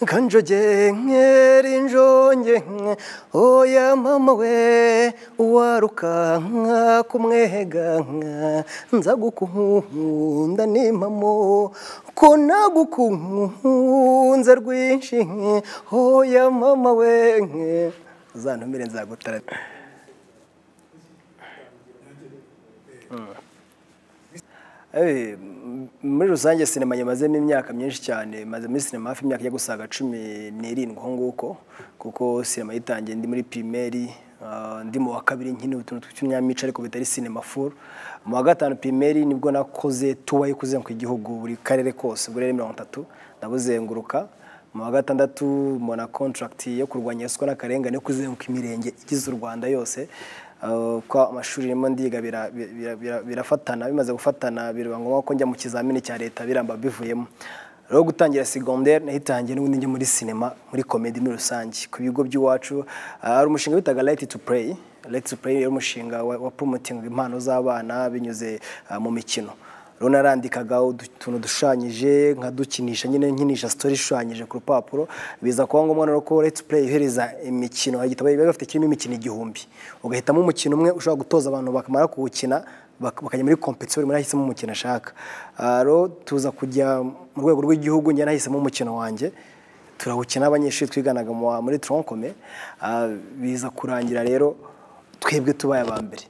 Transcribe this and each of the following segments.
kanjoge nkeri njonge oya mama we warukanka kumwega nza gukunda n'impamo ko nagukunze rwinshi oya mama we uzantumire nzagutara. Muri rusange sinema yamazemo imyaka myinshi cyane, maze muri sinema hafi imyaka ijya gusaga 17 aho nguko, kuko sinema yitangiye ndi muri primaire, ndi mu wa kabiri nkine utuntu tw'imyamico ariko bitari sinema full. Mu wa gatanu primaire nibwo nakoze tuwa yo kuzenguka igihugu buri karere kose buri 30 ndabuzenguruka. Mu wa gatandatu mbona contract yo kurwanya ruswa n'akarengane yo kuzenguka imirenge igize u Rwanda yose. Kwa amashuri nimo ndiga birafatana, bimaze gufatana birwa ngo ko njya mu kizamini cya leta biramba bivuyemo. Rero gutangira secondaire nahitangiye n'ubundi njye muri cinema muri comedy muri rusange ku bigo by'iwacu. Ari umushinga bitaga Light to Play. Light to Play yari umushinga wa promoting impano z'abana binyuze mu mikino. Rero narandikaga utuntu dushanyije nkadukinisha nyine nkinisha story shushanyije ku rupapuro, biza kwa ngo mwana ko Let's Play ihereza imikino igitabo biba bafite kirimo imikino 1000, ugahitamo umukino umwe ushobora gutoza abantu bakamara kuwukina bakajya muri competition muri ahisemo umukino ashaka. Rero tuza kujya mu rwego rw'igihugu njye nahisemo umukino wanjye turawukina abanyeshuri twiganaga muri Troncome. Biza kurangira rero twebwe tubaye abambere.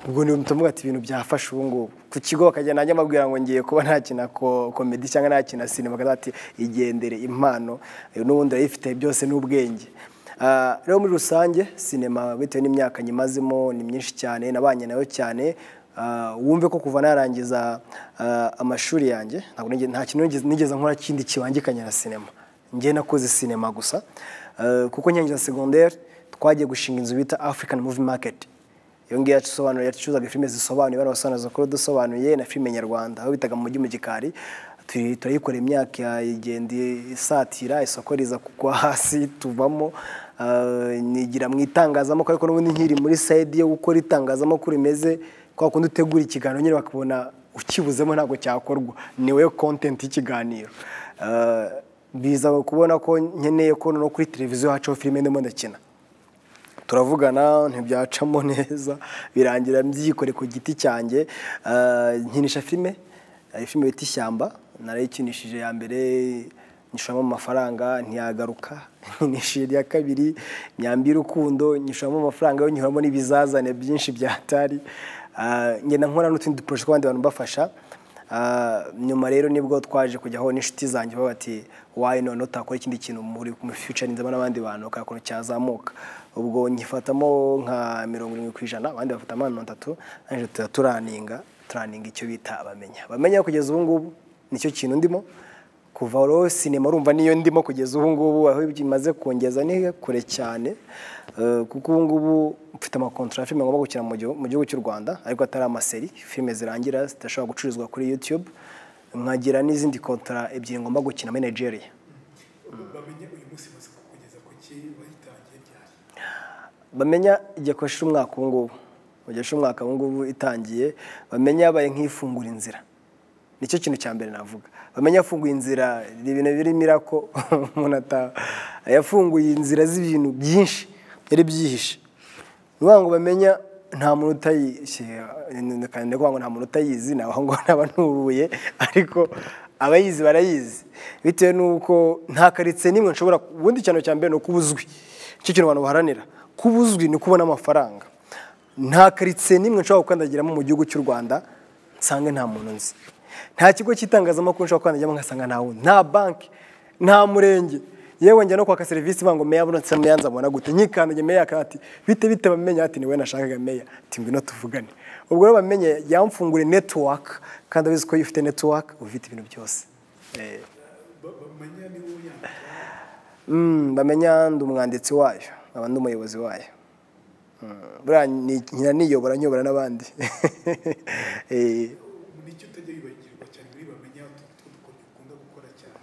Ubwo ni umutumuga ati ibintu byafasha ubungu ku kigo bakajya nanjye amabwira ngo ngiye kuba ntakina comedy cyangwa ntakina cinema ati igendere impano n'ubundi ayifite byose n'ubwenge. Rero muri rusange cinema bitewe n'imyaka nyimazemo ni myinshi cyane, nabanye nayo cyane. Wumve ko kuva narangiza amashuri yanjye nta kintu nigeze nkora kindi kibangikanye na cinema. Ngiye nakoze cinema gusa, kuko nyangiza secondaire twagiye gushinga inzu bita African Movie Market. Yongiye yasobanura yacuzaga filime zisobanuye barasobanuza ko dusobanuye na filime nyarwanda aho bitaga mu mujyi mu gikari. Turayikora imyaka igende isatira isoko riza kugwa hasi tuvamo. Nigira mu itangazamakuru ariko n'ubundi nkiri muri side yo gukora itangazamakuru imeze kwa kundi utegura ikiganiro nyine bakabona ukibuzemo ntabwo cyakorwa, niwe content y'ikiganiro. Biza kubona ko nkeneye ko no kuri televiziyo hacu filime ndimo ndakina, turavugana ntibyacamo neza birangira mbyikore ku giti cyanjye. Nkinisha filime bita Ishyamba, narayikinishije ya mbere nyishamo amafaranga ntiyagaruka. Nkinishije ya kabiri Myambi Rukundo nyishamo amafaranga yo nyihoramo n'ibizazane byinshi byatari. Ngenda nkora n'utundi project kwandi abantu bafasha. Nyuma rero nibwo twaje kujyaho n'inshuti zanjye bati why none utakora ikindi kintu muri mu future ninzaba n'abandi bantu kakora cyazamuka. Ubwo nyifatamo nka 70% abandi bafatamo 30 anje turaninga icyo bita bamenya kugeza ubu ngubu nicyo kintu ndimo kuva ro cinema urumva niyo ndimo kugeza ubu ngubu aho bimaze kongeza ni kure cyane. Kuko ubu ngubu mfite ama contract filime ngomba gukina mu gihugu cy'u Rwanda ariko atari amaseri, filime zirangira zitashobora gucururizwa kuri YouTube. Nkagira n'izindi contract ebyiri ngomba gukina muri Nigeria. Bamenya uyu munsi maze kugeza ku ki bayitangiye byari bamenya igiye kwashira umwaka ubu ngubu ugesha umwaka ubu ngubu itangiye. Bamenya baye nk'ifungura inzira, nicyo kintu cya mbere navuga. Bamenya afunguye inzira ibintu biri mirako umuntu yafunguye inzira z'ibintu byinshi yari byihishe. Nubango bamenya nta muntu utayishyira kandi ko nta muntu utayizi naho ngo n'abantubuye ariko abayizi barayizi bitewe nuko nta karitse nimwe nshobora ubundi cyane cya mbere no kubuzwi. Cyo kintu abantu baharanira kubuzwi ni kubona amafaranga. Nta karitse nimwe nshobora kwandagiramo mu gihugu cy'u Rwanda nsange nta muntu nzi. Nta kigo cy'itangazamakuru nshobora kwandagiramo ngasanga nta banki nta murenge yewe njya no kwaka service bango meya bunatse meyanza mbona gute nyikandaje meya akati bite bamenya ati niwe nashakaga meya ati ngwino tuvugane. Ubwo rero bamenye yamfungure network kandi abizi ko yifite network ufite ibintu byose. Bamenya ni wo yandika bamenya ndumwanditsi wayo abandi umuyobozi wayo. Bura nyobora n'abandi. Nicyo utajya wibagirwa cyane muri bamenya dukunda gukora cyane.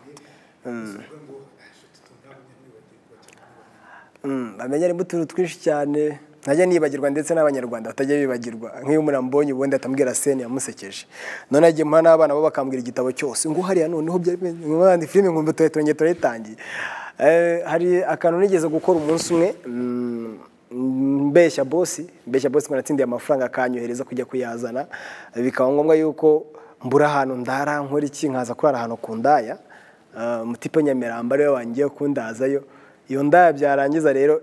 Bamenya ari mutuntu twinshi cyane najya nibagirwa ndetse n'abanyarwanda batajya bibagirwa nk'iyo umurambonye ubundi atambwira scene yamusekeje none agiye mpa n'abana bo bakambwira igitabo cyose ngo hariya noneho byandi filime ngumva turongeye turayitangiye hari akantu nigeze gukora umunsi umwe mbeshya boss ngo natsindiye amafaranga akanyohereza kujya kuyazana bikaba ngombwa yuko mbura ahantu ndara nkora iki nkaza kurara ahantu ku ndaya mutipe Nyamiramba ariwe wangiye kundazayo iyo ndaya byarangiza rero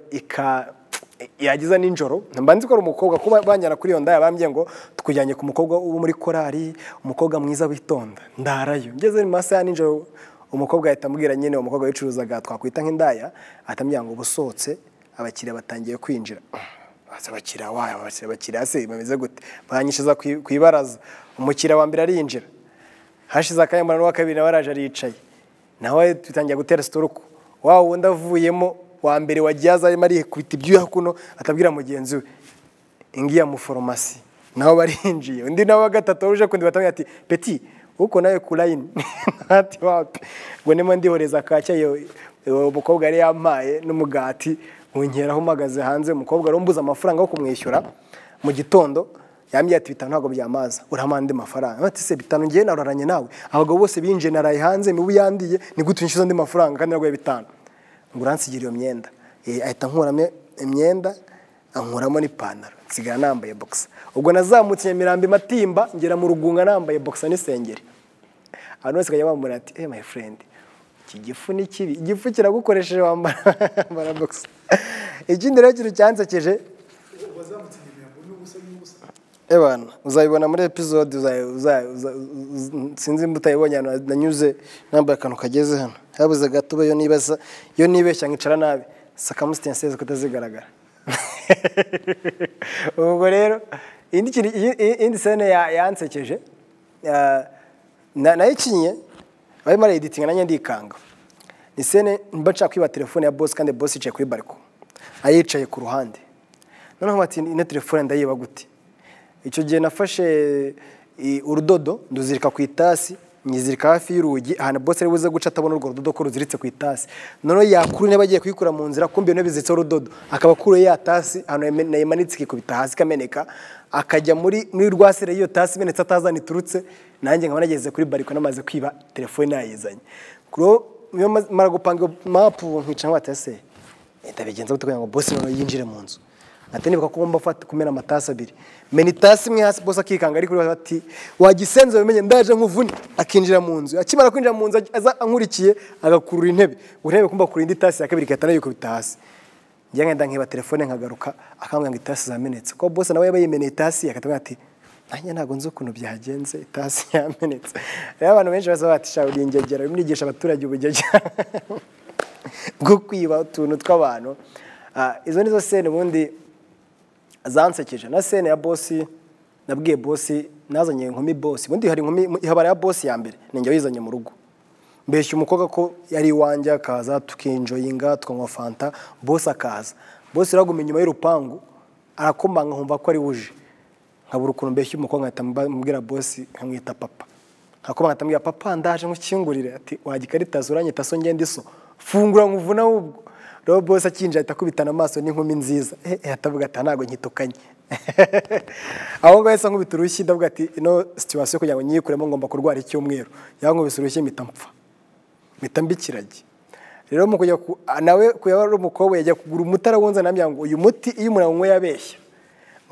yagiza ninjoro mbanzi ko umukobwa kuba banjyana kuri iyo ndaya bambye ngo tukujyanye ku mukobwa ubu muri korari umukobwa mwiza witonda ndarayo ngeze mu masaha ninjoro umukobwa ahita ambwira nyine umukobwa wicuruzaga twakwita nk'indaya atambya ngo busotse abakiriya batangiye kwinjira abakiriya se bameze gute banyishiza ku ibaraza umukiriya wa mbere arinjira hashize akayambana n'uwa kabiri baraje aricaye nawe tutangiye gutera storuko wawo wundi avuyemo wa mbere wagiyaza arimo arikubita ibyuya kuno atabwira mugenzi we ingiya mu farumasi naho barinjiye undi nawe wa gatatu uje kundi batamwe ati petit uko nawe ku line ati wapi ngo nimo ndihoreza kacya umukobwa yari yampaye n'umugati unkeraho umagaze hanze umukobwa arombuza amafaranga yo kumwishyura mu gitondo yambye ati bitanu ntago byamaza uramande mafaranga ati se bitanu ngiye nararanye nawe abagabo bose binje naraye hanze mibu yandiye ni gutunyishyuza ndi mafaranga kandi naguye bitanu ngo uransigira iyo myenda ahita nkuramo imyenda ankuramo n'ipantaro nsigara nambaye boxer ubwo nazamutse Nyamirambo Matimba ngera mu Rugunga nambaye boxer n'isengeri abantu bose kajya bambura ati my friend iki gifu ni kibi igifu kiragukoresheje wambara boxer ikindi rero kintu cyansekeje wazamutse Nyamirambo n'ubusa ebana uzayibona muri episode sinzi mbutayibonye nanyuze nambaye akantu kageze hano habuze gato yo nibeshya nkicara nabi circumstances kutazigaragara ubwo rero indi scene yansekeje nayikinye barimo editing nanye ndikanga ni scene mbaca kwiba telefone ya boss kandi boss yicaye kuri balcon ayicaye ku ruhande noneho bati ine telefone ndayiba gute icyo gihe nafashe urudodo nduzirika ku itasi nyizirika hafi y'urugi ahantu boss ari buze guca atabona urwo rudodo ko ruziritse ku itasi noneho yakuru bagiye kuyikura mu nzira kumbe no bizitse urudodo akaba kure ya tasi ahantu nayimanitse ikubita hasi kameneka akajya muri rwasire iyo tasi menetse atazana iturutse nanjye nkaba nageze kuri bariko namaze kwiba telefone yayizanye kuro mara gupanga map nkica nk'atase ndabigenza gute kugira ngo boss noneho yinjire mu nzu ati nibuka ko ngomba fata kumena amatasi abiri meni tasi imwe hasi boss akikanga ari kuri ati wagisenze bimenye ndaje nkuvuni akinjira mu nzu akimara kwinjira mu nzu aza ankurikiye agakurura intebe urebe kumba kuri indi tasi ya kabiri katana yuko bitasi njye ngenda nkiba telefone nkagaruka akambwira ngo itasi zamenetse ko boss nawe yabayimeneye itasi akatubwira ati nanjye ntago nzi ukuntu byagenze itasi yamenetse rero abantu benshi basaba ati shawuri ingegera bimwigisha abaturage ubugegera bwo kwiba utuntu tw'abantu izo nizo scene ubundi zansekeje na scene ya boss nabwiye boss nazanye inkumi boss ubundi hari inkumi ihabara ya boss ya mbere ninjye wizanye mu rugo mbeshya umukobwa ko yari wanje akaza tukinjoyinga tukanywa fanta boss akaza boss ragumye inyuma y'urupangu arakomanga nkumva ko ari wuje nkabura ukuntu mbeshya umukobwa atambwira boss nkamwita papa nkakomanga atambwira papa ndaje nkukingurire ati wagikarita zuranyita so ngende so fungura nkuvuna ubwo rero boss akinje atakubitana amaso n'inkumi nziza atavuga ati ntago nkitukanye aho ngaho esa nkubita urushyi ndavuga ati ino situation kugira ngo nyikuremo ngomba kurwara icyumweru yankubise urushyi mpita mbikirage rero mu kujya nawe kuyaba umukobwa yajya kugura umutara wonza namya ngo uyu muti iyo umuntu anywe yabeshya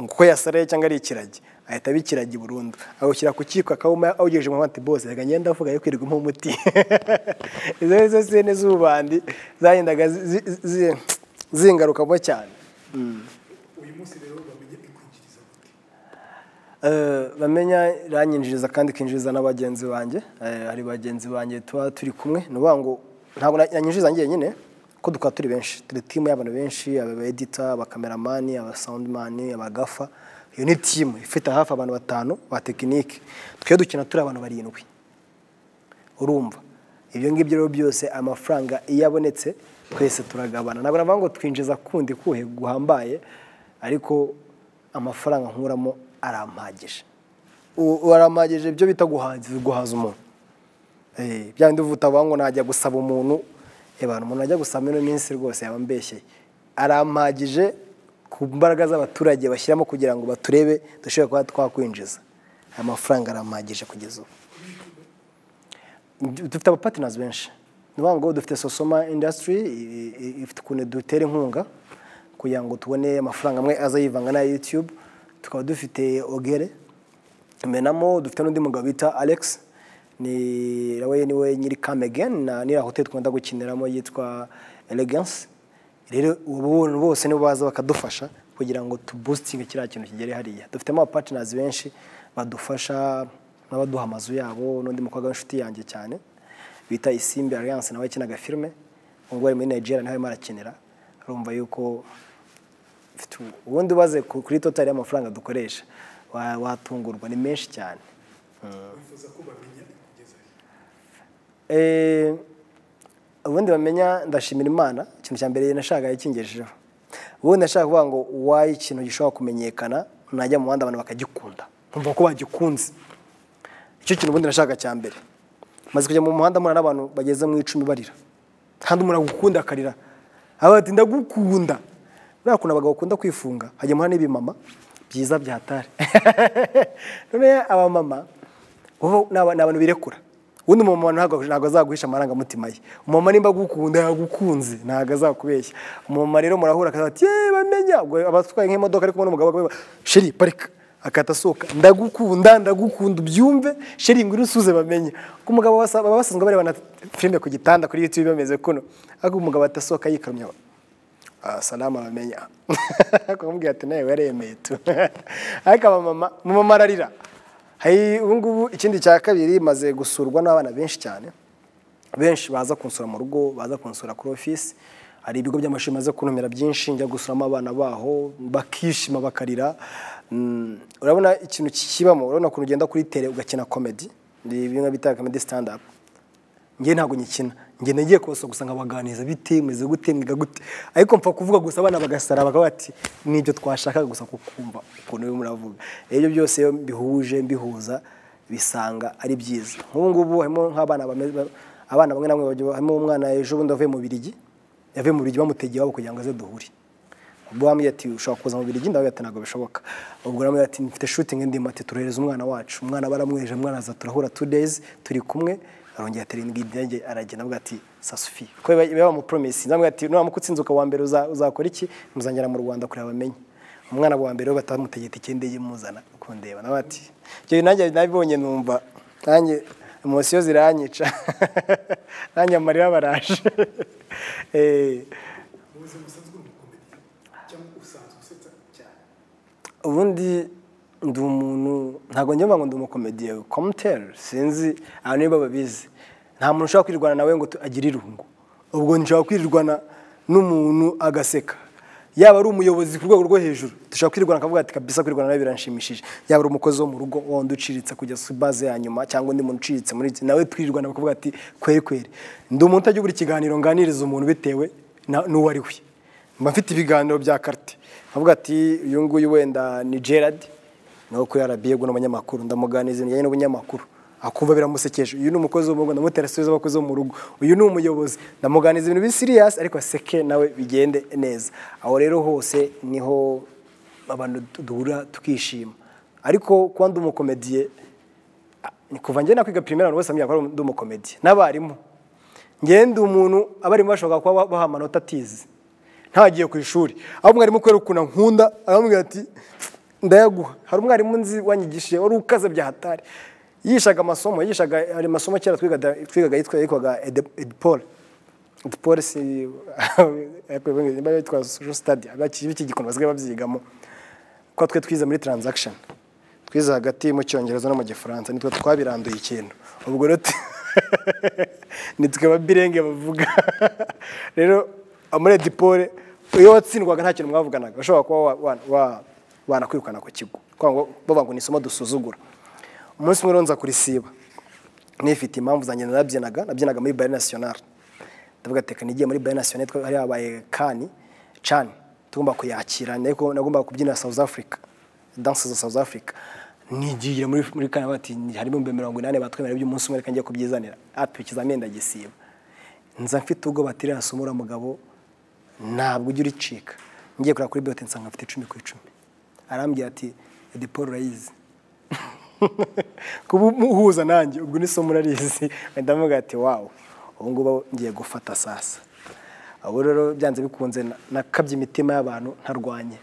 ngo yasaraye cyangwa ari ikirage ahita bikiragi burundu awushyira ku kiko akawuma awugejeje mu mati bose reka ngenda avuga yo kwirirwa mu muti izo sene z'ubandi zayendaga zingarukamo cyane uyu munsi rero bamenye ikwinjiriza bamenya ranyinjiriza kandi kinjiriza n'abagenzi banjye hari bagenzi banjye tuba turi kumwe nuvuga ngo ntabwo nanyinjiriza ngiye nyine ko dukora turi benshi turi team y'abantu benshi aba editor aba cameraman aba soundman aba gafa iyo ni team ifite hafi abantu 5 ba technique twe dukina turi abantu 7 urumva ibyo ngibyo rero byose amafaranga iyabonetse twese turagabana nabwo navuga ngo twinjiza kundi kuhe guhambaye ariko amafaranga nkuramo arampagije arampagije byo bita guhaza umuntu byandi uvuta bango najya gusaba umuntu abantu umuntu ajya gusaba ino minsi rwose yabambeshye arampagije ku mbaraga z'abaturage bashyiramo kugira ngo baturebe dushobore kuba twakwinjiza amafaranga aramagije kugeza ubu dufite aba partners benshi nivuga ngo dufite Sosoma Industry ifite ukuntu dutera inkunga kugira ngo tubone amafaranga amwe aza yivanga na YouTube tukaba dufite Ogere menamo dufite n'undi mugabo bita Alex niwe nyiri Come Again na nira hotel twenda gukiniramo yitwa Elegance rero ubu bose nibo baza bakadufasha kugira ngo tuboostinge kiriya kintu kigere hariya dufitemo aba partners benshi badufasha n'abaduha amazu yabo n'undi mukobwa w'inshuti yanjye cyane bita Isimbi Alliance nawe kinaga filme ngo ari muri Nigeria nawe marakinira urumva yuko ubundi baze kuri total y'amafaranga dukoresha watungurwa ni menshi cyane wifuza ko bamenya kugeza ubundi bamenya ndashimira Imana ikintu cya mbere nashaka yakingejejeho ubundi nashaka kuvuga ngo why ikintu gishobora kumenyekana najya mu muhanda abantu bakagikunda umva ko bagikunze icyo kintu ubundi nashaka cya mbere maze kujya mu muhanda mura n'abantu bageze mu 10 barira kandi umuntu agukunda akarira abati ndagukunda nakuna abagabo bakunda kwifunga hajya muhana n'ibimama byiza byatare none aba mama ubu n'abantu birekura ubundi umumama ntago azaguhisha amaranga mutima ye umumama nimba gukunda yagukunze ntago azakubeshya umumama rero murahura akazati bamenya abatwaye nk'imodoka ariko n'umugabo sheri parika akatasoka ndagukunda byumve sheri nguri usuze bamenye ko umugabo basanzwe bareba na filme ku gitanda kuri YouTube bameze kuno ako umugabo atasoka yikarumya salama bamenya akamubwira ati nawe waremeye tu ariko mama ararira hayi ubungubu ikindi cya kabiri maze gusurwa n'abana benshi cyane benshi baza kunsura mu rugo baza kunsura kuri office hari ibigo by'amashuri maze kunumira byinshi njya gusuramo abana baho bakishima bakarira urabona ikintu kibamo urabona ko ugenda kuri tele ugakina comedy bimwe bita comedy stand up ngiye ntago nyikina ngiye nagiye koso gusa ngabaganiza bitemeze gute mwiga gute ariko mpfa kuvuga gusa abana bagasara bakabati nibyo twashaka gusa kukumva ukuntu muravuga ibyo byose yo mbihuza bisanga ari byiza nk'ubungubu harimo nk'abana abana bamwe namwe harimo umwana ejo bundi avuye mu Birigi yavuye mu Birigi bamutegeye wabo kugira ngo aze duhuri ubwo bamwe ati ushaka kuza mu Birigi ndawe ati ntago bishoboka ubwo namwe ati mfite shooting ndi mate turohereza umwana wacu umwana baramweje umwana aza turahura 2 days turi kumwe arongera terindwi ndenge aragenda avuga ati sasufi ko baba mu promise namwe ati no mukutsinzuka wa mbere uzakora iki muzangera mu Rwanda kuri abamenye umwana wa mbere batamutegeta ikendeye muzana kundeba nawe ati cyo nanjye nabibonye numva nanjye emotion ziranyica nanjye amarira baraje ubuze musanzwe mu komedi cyangwa usanzwe usetsa cyane ubundi ndi umuntu ntago njye ngo ndi umukomediye commentaire sinzi abantu niba babizi nta muntu ushaka kwirirwana nawe ngo agire irungu ubwo nshaka kwirirwana n'umuntu agaseka yaba ari umuyobozi ku rwego rwo hejuru dushaka kwirirwana akavuga ati kabisa kwirirwana nawe biranshimishije yaba ari umukozi wo mu rugo wundi uciritse kujya su base ya nyuma cyangwa undi muntu uciritse muri nawe twirirwana bakavuga ati kweri ndi umuntu utajya buri kiganiro nganiriza umuntu bitewe n'uwo ari we mba mfite ibiganiro bya carte avuga ati uyu nguyu wenda ni Gerard no kuri arabiye guno abanyamakuru ndamuganiza ibijyanye n'ubunyamakuru akumva biramusekeje uyu ni umukozi wo mu Rwanda muterasubiza abakozi bo mu rugo uyu ni umuyobozi ndamuganiza ibintu bi serious ariko seke nawe bigende neza aho rero hose niho abantu duhura tukishima ariko kwa ndi umukomediye ni kuva nje nakwiga primaire bose amya ko ndi umukomediye n'abarimu ngende umuntu abarimu bashoboka kuba baha amanota atize ntagiye ku ishuri aho mwarimu kwera ukuna nkunda aramubwira ati ndayaguha hari umwarimu nzi wanyigishije wari ukaze bya hatari yishaga amasomo ari masomo cyera twigaga yitwaga Edipol si yitwa yitwa social study abaki gikono basigaye babyigamo ko twe twize muri transaction twize hagati mu cyongereza no mu gifaransa nitwe twabiranduye ikintu ubwo rero nitwe babirenge bavuga rero muri Edipol iyo watsindwaga nta kintu mwavuganaga bashobora kuba kwirukana ku kigo kwango bava ngo nisomo dusuzugura umunsi umwe ronza kuri siba nifite impamvu zanjye nabyinaga muri Baile National ndavuga teka nigiye muri Baile National hari abaye Chan tugomba kuyakira ariko nagomba kubyina South Africa danse za South Africa nigiye muri Kane bati harimo 180 batwemera by'umunsi umwe reka ngiye kubyizanira ikizamenda gisiba nza mfite ubwo batiri asumura mugabo ntabwo ujya uricika ngiye kureba kuri BOT nsanga mfite 10/10 arambwira ati Edi Paul urayizi kuba uhuza nanjye ubwo ni somo narizi ndavuga ati wow ubu ngubu ngiye gufata sasa abo rero byanze bikunze nakabye imitima y'abantu ntarwanye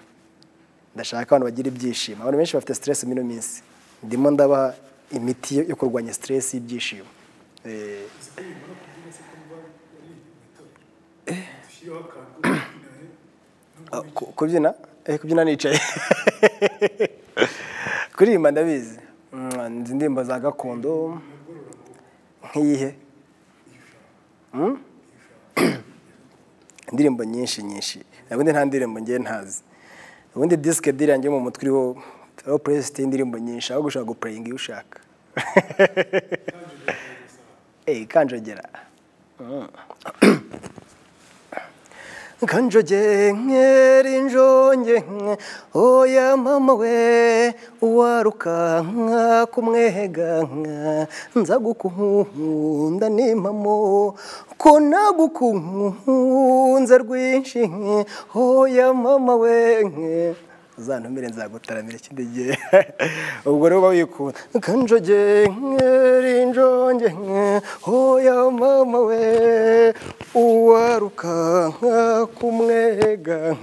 ndashaka abantu bagira ibyishimo abantu benshi bafite stress mino minsi ndimo ndabaha imiti yo kurwanya stress y'ibyishimo kubyina nicaye kuririmba ndabizi nzi indirimbo za gakondo nk'iyihe indirimbo nyinshi ubundi nta ndirimbo ngiye ntazi ubundi disque deal yanjye mu mutwe iriho playlist y'indirimbo nyinshi aho gushaka guplaying iyo ushaka kanjogera kanjoge nkeri njonge oya mama we uwaruka nka kumwega nza gukunda ni mamo ko nagukunze rwinshi oya mama we zantumire nzagutaramira kidege ubwo rero bayikunda kanjoge nkeri njonge oya mama we uwaruka nka kumwega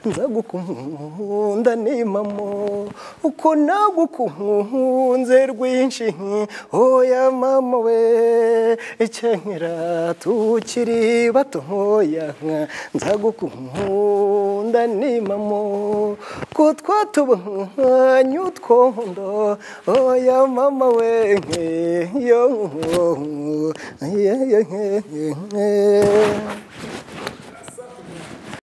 nza gukunda ni mamo uko nagukunze rwinshi oya mama we icyenkera tukiri batoya nza gukunda ni mamo ko twatubanye utwondo oya mama we yo